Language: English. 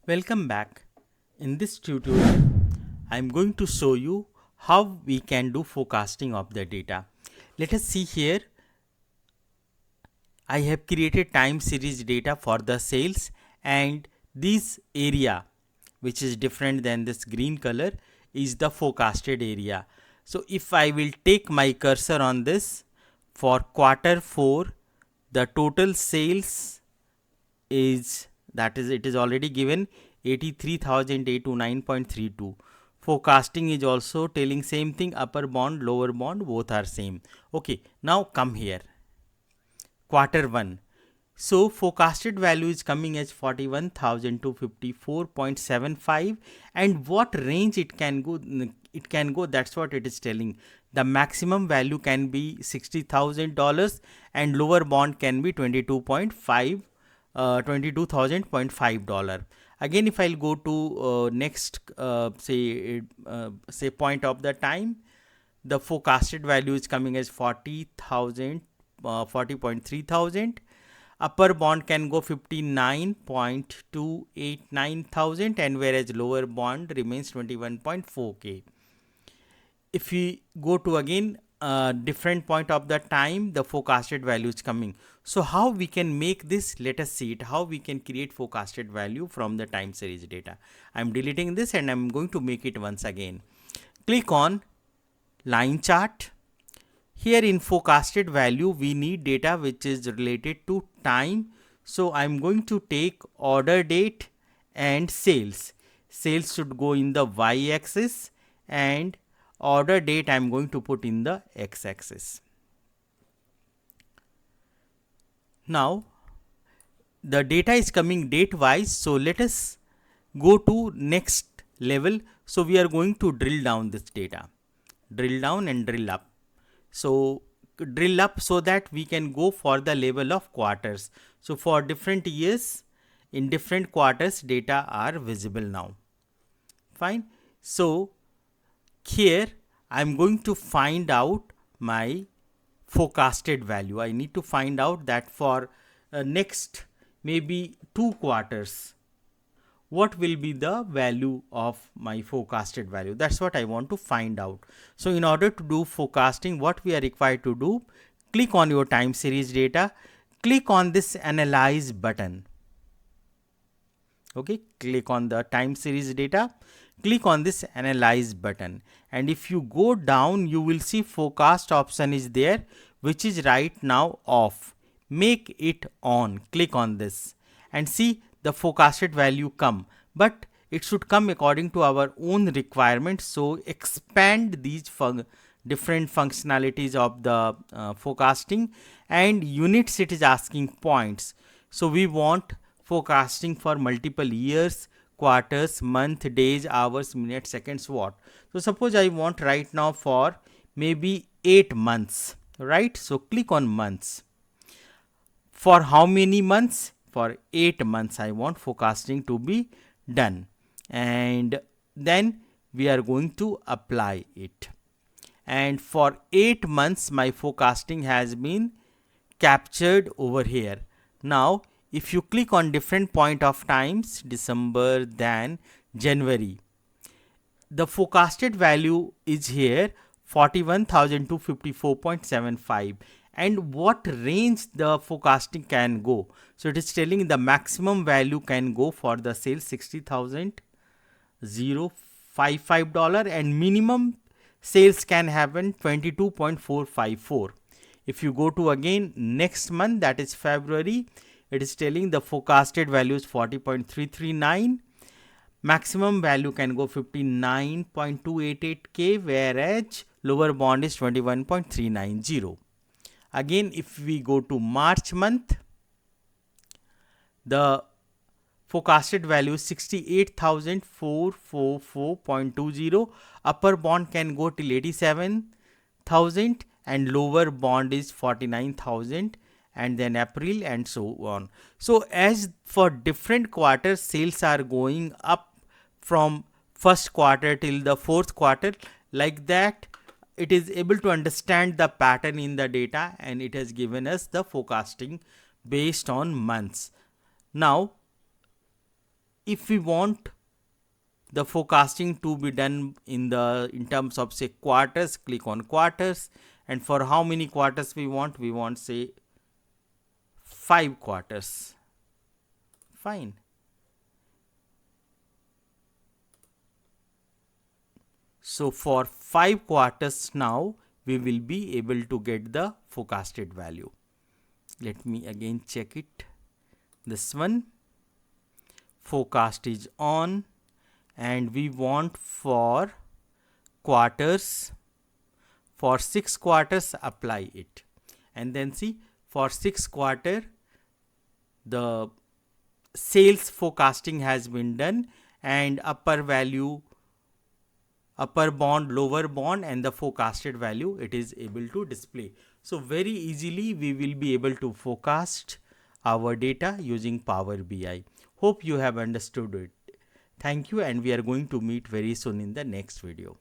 Welcome back. In this tutorial, I am going to show you how we can do forecasting of the data. Let us see here. I have created time series data for the sales, and this area which is different than this green color is the forecasted area. So if I will take my cursor on this, for quarter 4 the total sales is, that is, it is already given 83,829.32. Forecasting is also telling same thing, upper bound, lower bound, both are same. Okay, now come here, quarter 1. So forecasted value is coming as 41,254.75, and what range it can go, that's what it is telling. The maximum value can be $60,000 and lower bound can be 22,000.5 dollar. Again, if I'll go to next say point of the time, the forecasted value is coming as 40,000, 40.3 thousand. Upper bond can go 59.289 thousand, and whereas lower bond remains 21.4k. If we go to again different point of the time, the forecasted value is coming. So how we can make this? Let us see it, how we can create forecasted value from the time series data. I'm deleting this and I'm going to make it once again. Click on line chart. Here in forecasted value, we need data which is related to time. So I'm going to take order date and sales. Sales should go in the y-axis and order date I'm going to put in the x-axis. Now the data is coming date wise. So let us go to next level. So we are going to drill down this data, drill down and drill up. So drill up so that we can go for the level of quarters. So for different years in different quarters data are visible now. Fine. So here I'm going to find out my forecasted value. I need to find out that for next maybe 2 quarters, what will be the value of my forecasted value. That's what I want to find out. So in order to do forecasting, what we are required to do, click on your time series data, click on this analyze button. Okay, click on the time series data, click on this analyze button, and if you go down you will see forecast option is there, which is right now off. Make it on. Click on this and see the forecasted value come, but it should come according to our own requirements. So expand these different functionalities of the forecasting, and units it is asking points. So we want forecasting for multiple years, quarters, month, days, hours, minutes, seconds, what. So suppose I want right now for maybe 8 months, right? So click on months. For how many months? For 8 months I want forecasting to be done, and then we are going to apply it. And for 8 months my forecasting has been captured over here. Now if you click on different point of times, December, then January, the forecasted value is here 41,254.75. and what range the forecasting can go. So it is telling the maximum value can go for the sales $60,055, and minimum sales can happen 22.454. If you go to again next month, that is February, it is telling the forecasted value is 40.339. Maximum value can go 59.288k, whereas lower bound is 21.390. Again, if we go to March month, the forecasted value is 68,444.20. Upper bound can go till 87,000 and lower bound is 49,000, and then April and so on. So as for different quarters, sales are going up from first quarter till the fourth quarter, like that it is able to understand the pattern in the data, and it has given us the forecasting based on months. Now if we want the forecasting to be done in terms of say quarters, click on quarters, and for how many quarters we want say 5 quarters. Fine. So for 5 quarters now we will be able to get the forecasted value. Let me again check it. This one, forecast is on, and we want for quarters. For 6 quarters apply it, and then see for 6 quarter the sales forecasting has been done, and upper value, upper bound, lower bound, and the forecasted value it is able to display. So very easily we will be able to forecast our data using Power BI. Hope you have understood it. Thank you, and we are going to meet very soon in the next video.